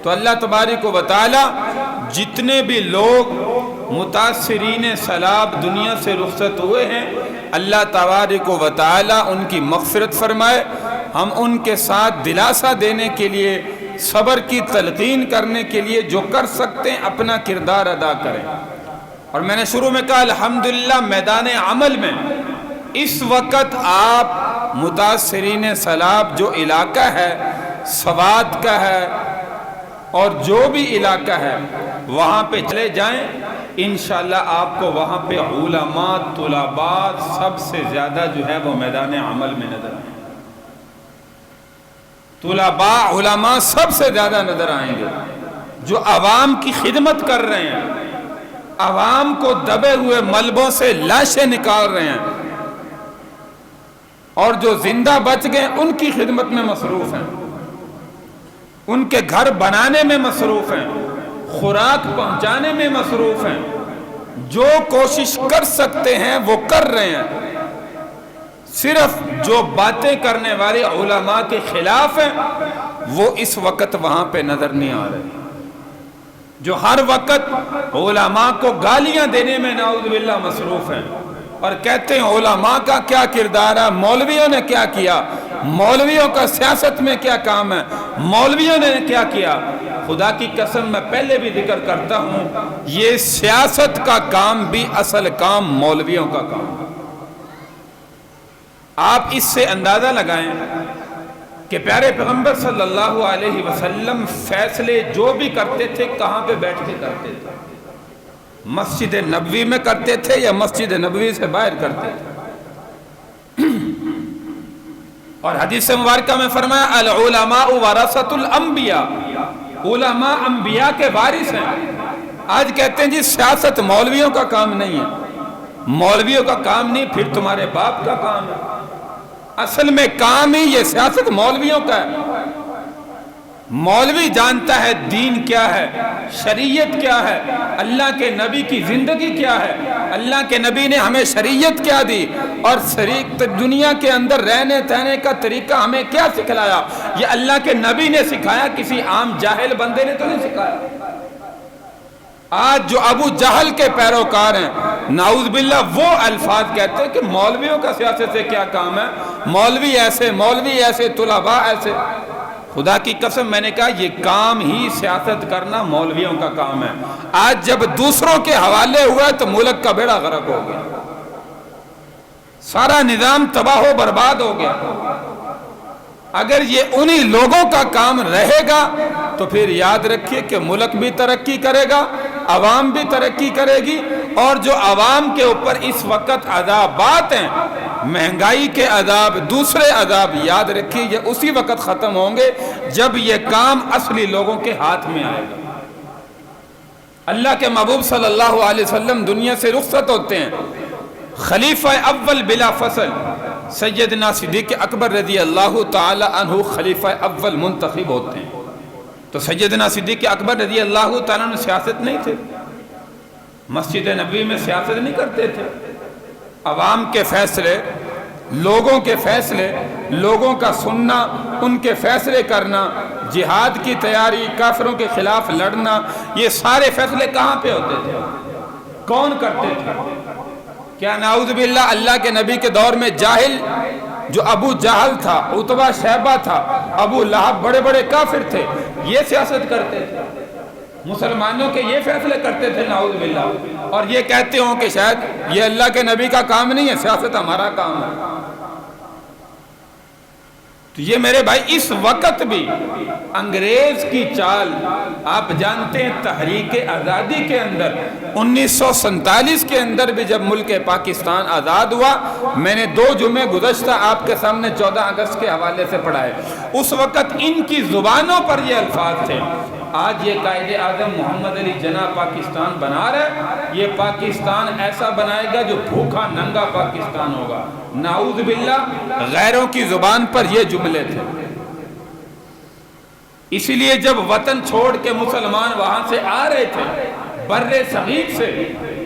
تو اللہ تبارک و تعالی جتنے بھی لوگ متاثرین سیلاب دنیا سے رخصت ہوئے ہیں، اللہ تبارک و تعالی ان کی مغفرت فرمائے۔ ہم ان کے ساتھ دلاسا دینے کے لیے، صبر کی تلقین کرنے کے لیے جو کر سکتے ہیں اپنا کردار ادا کریں۔ اور میں نے شروع میں کہا الحمدللہ میدان عمل میں اس وقت آپ متاثرین سیلاب جو علاقہ ہے، سوات کا ہے اور جو بھی علاقہ ہے وہاں پہ چلے جائیں، انشاءاللہ آپ کو وہاں پہ علماء، طلباء سب سے زیادہ جو ہے وہ میدان عمل میں نظر آئیں گے۔ طلباء، علماء سب سے زیادہ نظر آئیں گے، جو عوام کی خدمت کر رہے ہیں، عوام کو دبے ہوئے ملبوں سے لاشیں نکال رہے ہیں، اور جو زندہ بچ گئے ان کی خدمت میں مصروف ہیں، ان کے گھر بنانے میں مصروف ہیں، خوراک پہنچانے میں مصروف ہیں، جو کوشش کر سکتے ہیں وہ کر رہے ہیں۔ صرف جو باتیں کرنے والے علماء کے خلاف ہیں وہ اس وقت وہاں پہ نظر نہیں آ رہے، جو ہر وقت علماء کو گالیاں دینے میں نعوذ باللہ مصروف ہیں اور کہتے ہیں علماء کا کیا کردار ہے، مولویوں نے کیا کیا، مولویوں کا سیاست میں کیا کام ہے، مولویوں نے کیا کیا۔ خدا کی قسم میں پہلے بھی ذکر کرتا ہوں، یہ سیاست کا کام بھی اصل کام مولویوں کا کام ہے۔ آپ اس سے اندازہ لگائیں کہ پیارے پیغمبر صلی اللہ علیہ وسلم فیصلے جو بھی کرتے تھے کہاں پہ بیٹھ کے کرتے تھے؟ مسجد نبوی میں کرتے تھے یا مسجد نبوی سے باہر کرتے تھے؟ اور حدیث مبارکہ میں فرمایا العلماء ورثۃ الانبیاء، علماء انبیاء کے وارث ہیں۔ آج کہتے ہیں جی سیاست مولویوں کا کام نہیں ہے، مولویوں کا کام نہیں، پھر تمہارے باپ کا کام ہے۔ اصل میں کام ہی یہ سیاست مولویوں کا ہے۔ مولوی جانتا ہے دین کیا ہے، شریعت کیا ہے، اللہ کے نبی کی زندگی کیا ہے، اللہ کے نبی نے ہمیں شریعت کیا دی، اور دنیا کے اندر رہنے تہنے کا طریقہ ہمیں کیا سکھلایا، یہ اللہ کے نبی نے سکھایا، کسی عام جاہل بندے نے تو نہیں سکھایا۔ آج جو ابو جہل کے پیروکار ہیں نعوذ باللہ وہ الفاظ کہتے ہیں کہ مولویوں کا سیاست سے کیا کام ہے، مولوی ایسے، مولوی ایسے، طلباء ایسے۔ خدا کی قسم میں نے کہا یہ کام ہی سیاست کرنا مولویوں کا کام ہے۔ آج جب دوسروں کے حوالے ہوا تو ملک کا بیڑا غرق ہو گیا، سارا نظام تباہ و برباد ہو گیا۔ اگر یہ انہی لوگوں کا کام رہے گا تو پھر یاد رکھیے کہ ملک بھی ترقی کرے گا، عوام بھی ترقی کرے گی، اور جو عوام کے اوپر اس وقت عذابات ہیں، مہنگائی کے عذاب، دوسرے عذاب، یاد رکھیے یہ اسی وقت ختم ہوں گے جب یہ کام اصلی لوگوں کے ہاتھ میں آئے گا۔ اللہ کے محبوب صلی اللہ علیہ وسلم دنیا سے رخصت ہوتے ہیں، خلیفہ اول بلا فصل سیدنا صدیق اکبر رضی اللہ تعالی عنہ خلیفہ اول منتخب ہوتے ہیں۔ تو سیدنا صدیق اکبر رضی اللہ تعالیٰ عنہ سیاست نہیں تھے، مسجد نبوی میں سیاست نہیں کرتے تھے، عوام کے فیصلے، لوگوں کے فیصلے، لوگوں کا سننا، ان کے فیصلے کرنا، جہاد کی تیاری، کافروں کے خلاف لڑنا، یہ سارے فیصلے کہاں پہ ہوتے تھے؟ کون کرتے تھے؟ کیا نعوذ باللہ اللہ کے نبی کے دور میں جاہل جو ابو جہل تھا، عتبہ شیبہ تھا، ابو لہب، بڑے بڑے کافر تھے، یہ سیاست کرتے تھے؟ مسلمانوں کے یہ فیصلے کرتے تھے نعوذ باللہ، اور یہ کہتے ہوں کہ شاید یہ اللہ کے نبی کا کام نہیں ہے، سیاست ہمارا کام ہے۔ تو یہ میرے بھائی اس وقت بھی انگریز کی چال، آپ جانتے ہیں تحریک آزادی کے اندر 1947 کے اندر بھی جب ملک پاکستان آزاد ہوا، میں نے 2 جمعے گزشتہ آپ کے سامنے 14 اگست کے حوالے سے پڑھائے، اس وقت ان کی زبانوں پر یہ الفاظ تھے۔ آج یہ قائد اعظم محمد علی جناح پاکستان بنا رہے، یہ پاکستان ایسا بنائے گا جو بھوکا ننگا پاکستان ہوگا۔ نعوذ باللہ غیروں کی زبان پر یہ جملے تھے۔ اسی لیے جب وطن چھوڑ کے مسلمان وہاں سے آ رہے تھے، بر صغیر سے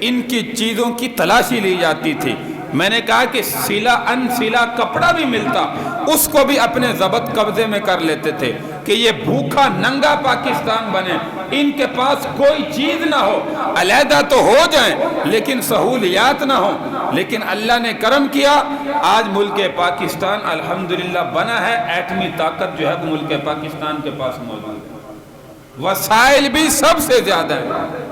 ان کی چیزوں کی تلاشی لی جاتی تھی۔ میں نے کہا کہ سلا ان سلا کپڑا بھی ملتا، اس کو بھی اپنے ضبط قبضے میں کر لیتے تھے کہ یہ بھوکا ننگا پاکستان بنے، ان کے پاس کوئی چیز نہ ہو، علیحدہ تو ہو جائیں لیکن سہولیات نہ ہو۔ لیکن اللہ نے کرم کیا، آج ملک پاکستان الحمدللہ بنا ہے، ایٹمی طاقت جو ہے وہ ملک پاکستان کے پاس موجود ہے، وسائل بھی سب سے زیادہ ہے۔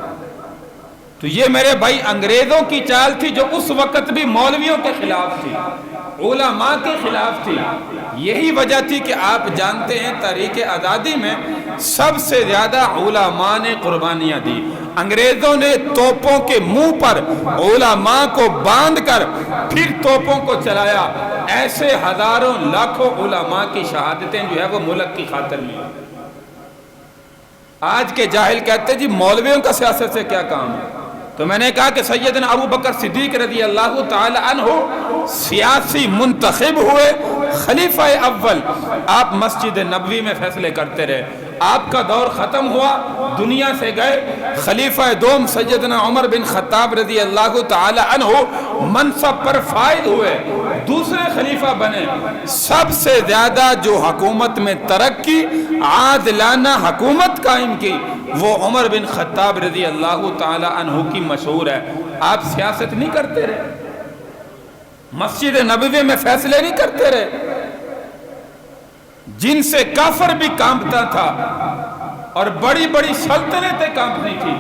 تو یہ میرے بھائی انگریزوں کی چال تھی جو اس وقت بھی مولویوں کے خلاف تھی، علماء کے خلاف تھی۔ یہی وجہ تھی کہ آپ جانتے ہیں تحریک آزادی میں سب سے زیادہ علماء نے قربانیاں دی۔ انگریزوں نے توپوں کے منہ پر علماء کو باندھ کر پھر توپوں کو چلایا، ایسے ہزاروں لاکھوں علماء کی شہادتیں جو ہے وہ ملک کی خاطر میں۔ آج کے جاہل کہتے ہیں جی مولویوں کا سیاست سے کیا کام ہے؟ تو میں نے کہا کہ سیدنا ابو بکر صدیق رضی اللہ تعالی عنہ سیاسی منتخب ہوئے، خلیفہ اول، آپ مسجد نبوی میں فیصلے کرتے رہے، آپ کا دور ختم ہوا، دنیا سے گئے، خلیفہ دوم سیدنا عمر بن خطاب رضی اللہ تعالی عنہ منصب پر فائز ہوئے، دوسرے خلیفہ بنے۔ سب سے زیادہ جو حکومت میں ترقی، عادلانہ حکومت قائم کی، وہ عمر بن خطاب رضی اللہ تعالی عنہ کی مشہور ہے۔ آپ سیاست نہیں کرتے رہے، مسجد نبوی میں فیصلے نہیں کرتے رہے، جن سے کافر بھی کانپتا تھا اور بڑی بڑی سلطنتیں کانپتی تھی،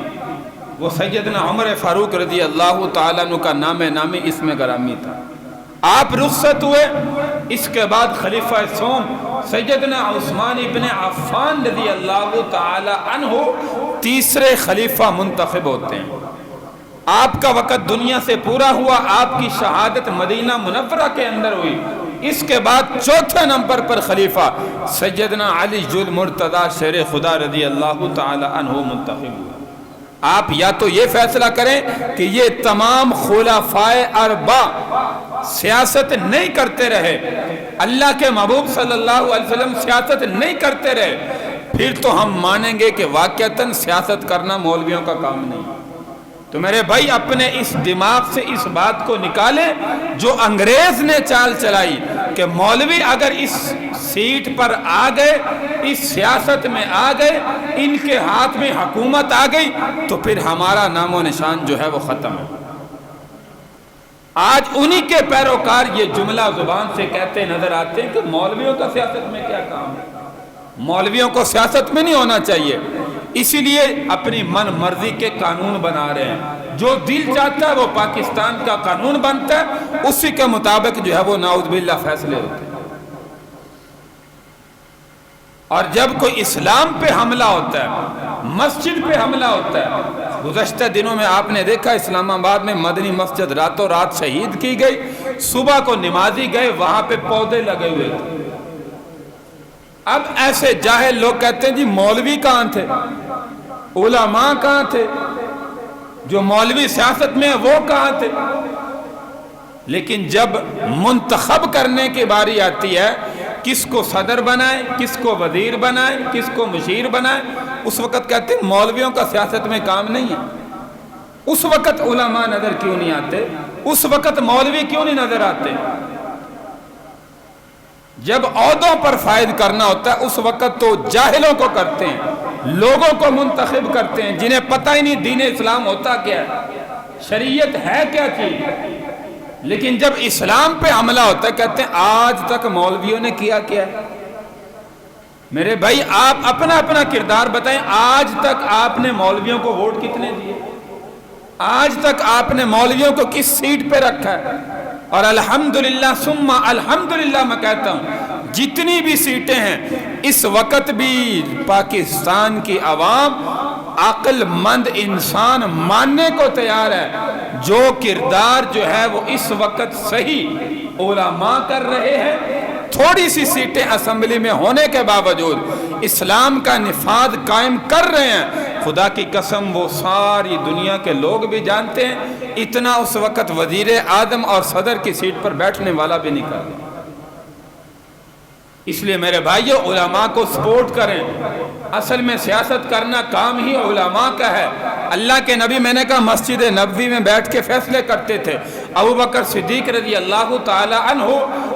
وہ سیدنا عمر فاروق رضی اللہ تعالیٰ عنہ کا نام نامی اس میں گرامی تھا۔ آپ رخصت ہوئے، اس کے بعد خلیفہ سوم سیدنا عثمان ابن عفان رضی اللہ تعالی عنہ تیسرے خلیفہ منتخب ہوتے ہیں۔ آپ کا وقت دنیا سے پورا ہوا، آپ کی شہادت مدینہ منورہ کے اندر ہوئی۔ اس کے بعد چوتھے نمبر پر خلیفہ سیدنا علی المرتضی شیر خدا رضی اللہ تعالی عنہ منتخب ہوئے۔ آپ یا تو یہ فیصلہ کریں کہ یہ تمام خلفائے اربعہ سیاست نہیں کرتے رہے، اللہ کے محبوب صلی اللہ علیہ وسلم سیاست نہیں کرتے رہے، پھر تو ہم مانیں گے کہ واقعتاً سیاست کرنا مولویوں کا کام نہیں۔ تو میرے بھائی اپنے اس دماغ سے اس بات کو نکالیں جو انگریز نے چال چلائی کہ مولوی اگر اس سیٹ پر آ گئے، اس سیاست میں آ گئے، ان کے ہاتھ میں حکومت آ گئی تو پھر ہمارا نام و نشان جو ہے وہ ختم ہے۔ آج انہی کے پیروکار یہ جملہ زبان سے کہتے نظر آتے ہیں کہ مولویوں کا سیاست میں کیا کام ہے؟ مولویوں کو سیاست میں نہیں ہونا چاہیے، اسی لیے اپنی من مرضی کے قانون بنا رہے ہیں، جو دل چاہتا ہے وہ پاکستان کا قانون بنتا ہے، اسی کے مطابق جو ہے وہ نعوذ باللہ فیصلے ہوتے ہیں۔ اور جب کوئی اسلام پہ حملہ ہوتا ہے، مسجد پہ حملہ ہوتا ہے، گزشتہ دنوں میں آپ نے دیکھا اسلام آباد میں مدنی مسجد راتوں رات شہید کی گئی، صبح کو نمازی گئے، وہاں پہ پودے لگے ہوئے تھے۔ اب ایسے جاہل لوگ کہتے ہیں جی مولوی کہاں تھے، علماء کہاں تھے، جو مولوی سیاست میں وہ کہاں تھے؟ لیکن جب منتخب کرنے کی باری آتی ہے، کس کو صدر بنائے، کس کو وزیر بنائے، کس کو مشیر بنائے، اس وقت کہتے ہیں مولویوں کا سیاست میں کام نہیں ہے۔ اس وقت علماء نظر کیوں نہیں آتے؟ اس وقت مولوی کیوں نہیں نظر آتے؟ جب عہدوں پر فائد کرنا ہوتا ہے اس وقت تو جاہلوں کو کرتے ہیں، لوگوں کو منتخب کرتے ہیں جنہیں پتہ ہی نہیں دین اسلام ہوتا کیا ہے، شریعت ہے کیا چیز۔ لیکن جب اسلام پہ حملہ ہوتا ہے کہتے ہیں آج تک مولویوں نے کیا کیا ہے۔ میرے بھائی آپ اپنا اپنا کردار بتائیں، آج تک آپ نے مولویوں کو ووٹ کتنے دیے؟ آج تک آپ نے مولویوں کو کس سیٹ پہ رکھا ہے؟ اور الحمدللہ ثم الحمدللہ میں کہتا ہوں جتنی بھی سیٹیں ہیں اس وقت بھی پاکستان کی عوام عقل مند انسان ماننے کو تیار ہے، جو کردار جو ہے وہ اس وقت صحیح علماء کر رہے ہیں، تھوڑی سی سیٹیں اسمبلی میں ہونے کے باوجود اسلام کا نفاذ قائم کر رہے ہیں، خدا کی قسم وہ ساری دنیا کے لوگ بھی جانتے ہیں، اتنا اس وقت وزیر اعظم اور صدر کی سیٹ پر بیٹھنے والا بھی نہیں کر رہا۔ اس لیے میرے بھائیو علماء کو سپورٹ کریں، اصل میں سیاست کرنا کام ہی علماء کا ہے۔ اللہ کے نبی میں نے کہا مسجد نبوی میں بیٹھ کے فیصلے کرتے تھے، ابو بکر صدیق رضی اللہ تعالی عنہ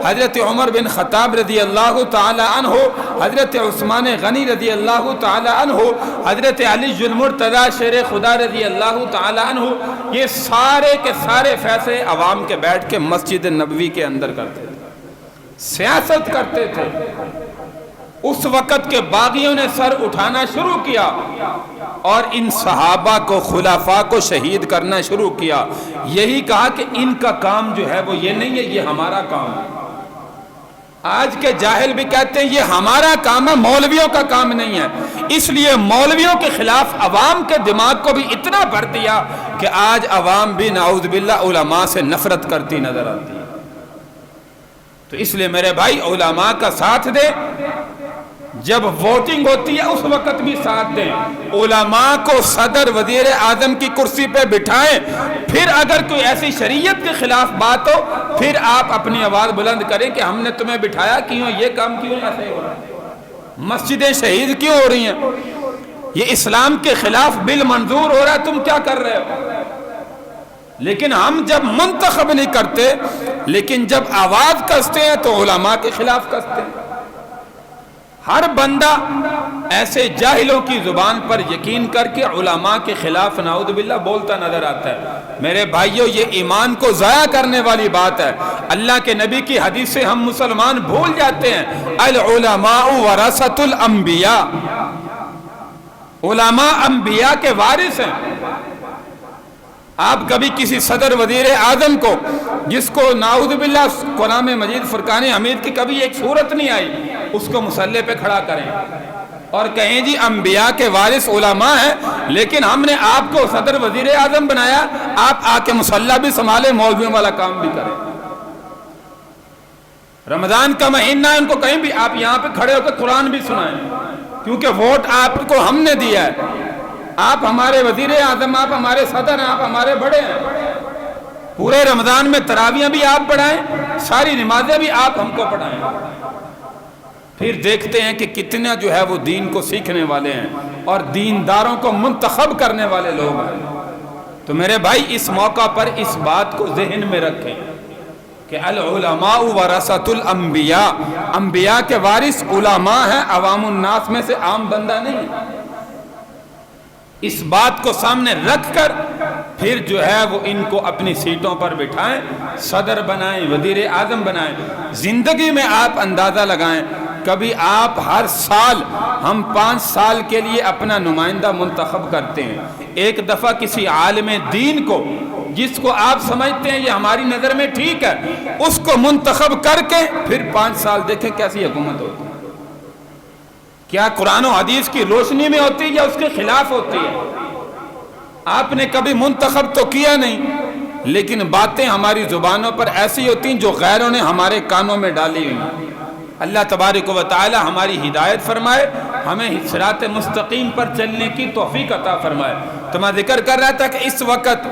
حضرت عمر بن خطاب رضی اللہ تعالی عنہ، حضرت عثمان غنی رضی اللہ تعالی عنہ، حضرت علی المرتضی شیر خدا رضی اللہ تعالی عنہ، یہ سارے کے سارے فیصلے عوام کے بیٹھ کے مسجد نبوی کے اندر کرتے تھے، سیاست کرتے تھے۔ اس وقت کے باغیوں نے سر اٹھانا شروع کیا اور ان صحابہ کو، خلفاء کو شہید کرنا شروع کیا۔ یہی کہا کہ ان کا کام جو ہے وہ یہ نہیں ہے، یہ ہمارا کام ہے۔ آج کے جاہل بھی کہتے ہیں یہ ہمارا کام ہے، مولویوں کا کام نہیں ہے۔ اس لیے مولویوں کے خلاف عوام کے دماغ کو بھی اتنا بھر دیا کہ آج عوام بھی نعوذ باللہ علماء سے نفرت کرتی نظر آتی ہے۔ تو اس لیے میرے بھائی علماء کا ساتھ دے، جب ووٹنگ ہوتی ہے اس وقت بھی ساتھ دیں، علماء کو صدر وزیر اعظم کی کرسی پہ بٹھائیں، پھر اگر کوئی ایسی شریعت کے خلاف بات ہو پھر آپ اپنی آواز بلند کریں کہ ہم نے تمہیں بٹھایا کیوں، یہ کام کیوں ایسے ہو رہا ہے، مسجدیں شہید کیوں ہو رہی ہیں، یہ اسلام کے خلاف بل منظور ہو رہا ہے، تم کیا کر رہے ہو۔ لیکن ہم جب منتخب نہیں کرتے، لیکن جب آواز کستے ہیں تو علماء کے خلاف کستے ہیں۔ ہر بندہ ایسے جاہلوں کی زبان پر یقین کر کے علماء کے خلاف نعوذ باللہ بولتا نظر آتا ہے۔ میرے بھائیوں، یہ ایمان کو ضائع کرنے والی بات ہے۔ اللہ کے نبی کی حدیث سے ہم مسلمان بھول جاتے ہیں، العلماء ورثۃ الانبیاء، علماء انبیاء کے وارث ہیں۔ آپ کبھی کسی صدر وزیر اعظم کو، جس کو نعوذ باللہ قرآن مجید فرقان حمید کی کبھی ایک صورت نہیں آئی، اس کو مصلی پہ کھڑا کریں اور کہیں جی انبیاء کے وارث علماء ہیں، لیکن ہم نے آپ کو صدر وزیر اعظم بنایا، آپ آ کے مصلی بھی سنبھالیں، مولویوں والا کام بھی کریں۔ رمضان کا مہینہ ہے، ان کو کہیں بھی آپ یہاں پہ کھڑے ہو کے قرآن بھی سنائیں، کیونکہ ووٹ آپ کو ہم نے دیا ہے، آپ ہمارے وزیر اعظم، آپ ہمارے صدر ہیں، آپ ہمارے بڑے ہیں۔ پورے رمضان میں تراویحیں بھی آپ پڑھائیں، ساری نمازیں بھی آپ ہم کو پڑھائیں، پھر دیکھتے ہیں کہ کتنا جو ہے وہ دین کو سیکھنے والے ہیں اور دینداروں کو منتخب کرنے والے لوگ ہیں۔ تو میرے بھائی اس موقع پر اس بات کو ذہن میں رکھیں کہ العلماء ورثۃ الانبیاء، انبیاء کے وارث علماء ہیں، عوام الناس میں سے عام بندہ نہیں۔ اس بات کو سامنے رکھ کر پھر جو ہے وہ ان کو اپنی سیٹوں پر بٹھائیں، صدر بنائیں، وزیر اعظم بنائیں۔ زندگی میں آپ اندازہ لگائیں، کبھی آپ ہر سال، ہم 5 سال کے لیے اپنا نمائندہ منتخب کرتے ہیں، ایک دفعہ کسی عالم دین کو، جس کو آپ سمجھتے ہیں یہ ہماری نظر میں ٹھیک ہے، اس کو منتخب کر کے پھر 5 سال دیکھیں کیسی حکومت ہوتی ہے، کیا قرآن و حدیث کی روشنی میں ہوتی ہے یا اس کے خلاف ہوتی ہے۔ آپ نے کبھی منتخب تو کیا نہیں، لیکن باتیں ہماری زبانوں پر ایسی ہوتی ہیں جو غیروں نے ہمارے کانوں میں ڈالی ہوئی۔ اللہ تبارک و تعالی ہماری ہدایت فرمائے، ہمیں صراط مستقیم پر چلنے کی توفیق عطا فرمائے۔ تو میں ذکر کر رہا تھا کہ اس وقت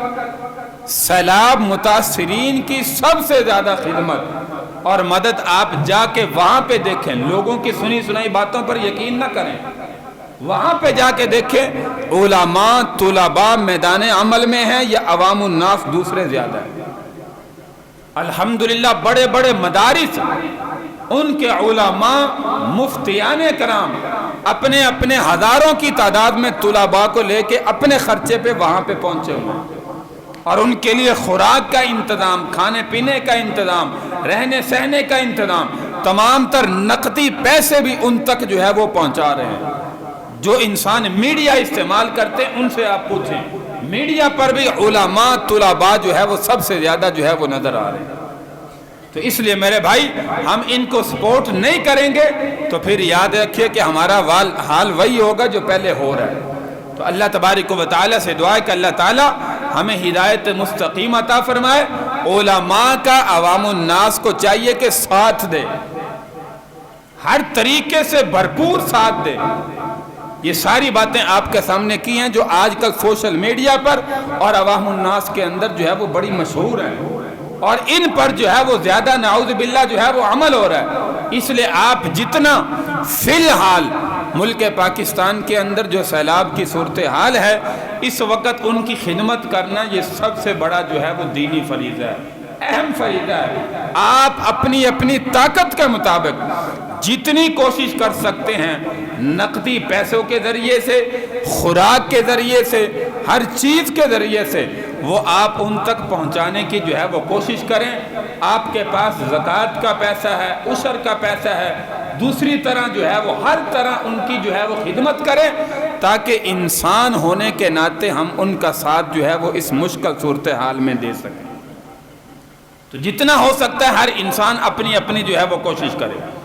سیلاب متاثرین کی سب سے زیادہ خدمت اور مدد آپ جا کے وہاں پہ دیکھیں، لوگوں کی سنی سنائی باتوں پر یقین نہ کریں، وہاں پہ جا کے دیکھیں علماء طلباء میدان عمل میں ہیں یا عوام الناس دوسرے زیادہ ہیں۔ الحمدللہ بڑے بڑے مدارس، ان کے علماء مفتیان کرام اپنے اپنے ہزاروں کی تعداد میں طلباء کو لے کے اپنے خرچے پہ وہاں پہ پہنچے ہوئے ہیں، اور ان کے لیے خوراک کا انتظام، کھانے پینے کا انتظام، رہنے سہنے کا انتظام، تمام تر نقدی پیسے بھی ان تک جو ہے وہ پہنچا رہے ہیں۔ جو انسان میڈیا استعمال کرتے ہیں ان سے آپ پوچھیں، میڈیا پر بھی علماء طلباء جو ہے وہ سب سے زیادہ جو ہے وہ نظر آ رہے ہیں۔ تو اس لیے میرے بھائی ہم ان کو سپورٹ نہیں کریں گے تو پھر یاد رکھیے کہ ہمارا حال وہی ہوگا جو پہلے ہو رہا ہے۔ تو اللہ تبارک و تعالیٰ سے دعا ہے کہ اللہ تعالیٰ ہمیں ہدایت مستقیم عطا فرمائے۔ علماء کا عوام الناس کو چاہیے کہ ساتھ دے، ہر طریقے سے بھرپور ساتھ دے۔ یہ ساری باتیں آپ کے سامنے کی ہیں جو آج کل سوشل میڈیا پر اور عوام الناس کے اندر جو ہے وہ بڑی مشہور ہیں، اور ان پر جو ہے وہ زیادہ نعوذ باللہ جو ہے وہ عمل ہو رہا ہے۔ اس لیے آپ جتنا فی الحال ملک پاکستان کے اندر جو سیلاب کی صورتحال ہے، اس وقت ان کی خدمت کرنا یہ سب سے بڑا جو ہے وہ دینی فریضہ ہے۔ اہم فریضہ ہے۔ آپ اپنی اپنی طاقت کے مطابق جتنی کوشش کر سکتے ہیں، نقدی پیسوں کے ذریعے سے، خوراک کے ذریعے سے، ہر چیز کے ذریعے سے وہ آپ ان تک پہنچانے کی جو ہے وہ کوشش کریں۔ آپ کے پاس زکوٰۃ کا پیسہ ہے، عشر کا پیسہ ہے، دوسری طرح جو ہے وہ ہر طرح ان کی جو ہے وہ خدمت کریں، تاکہ انسان ہونے کے ناطے ہم ان کا ساتھ جو ہے وہ اس مشکل صورتحال میں دے سکیں۔ تو جتنا ہو سکتا ہے ہر انسان اپنی اپنی جو ہے وہ کوشش کرے۔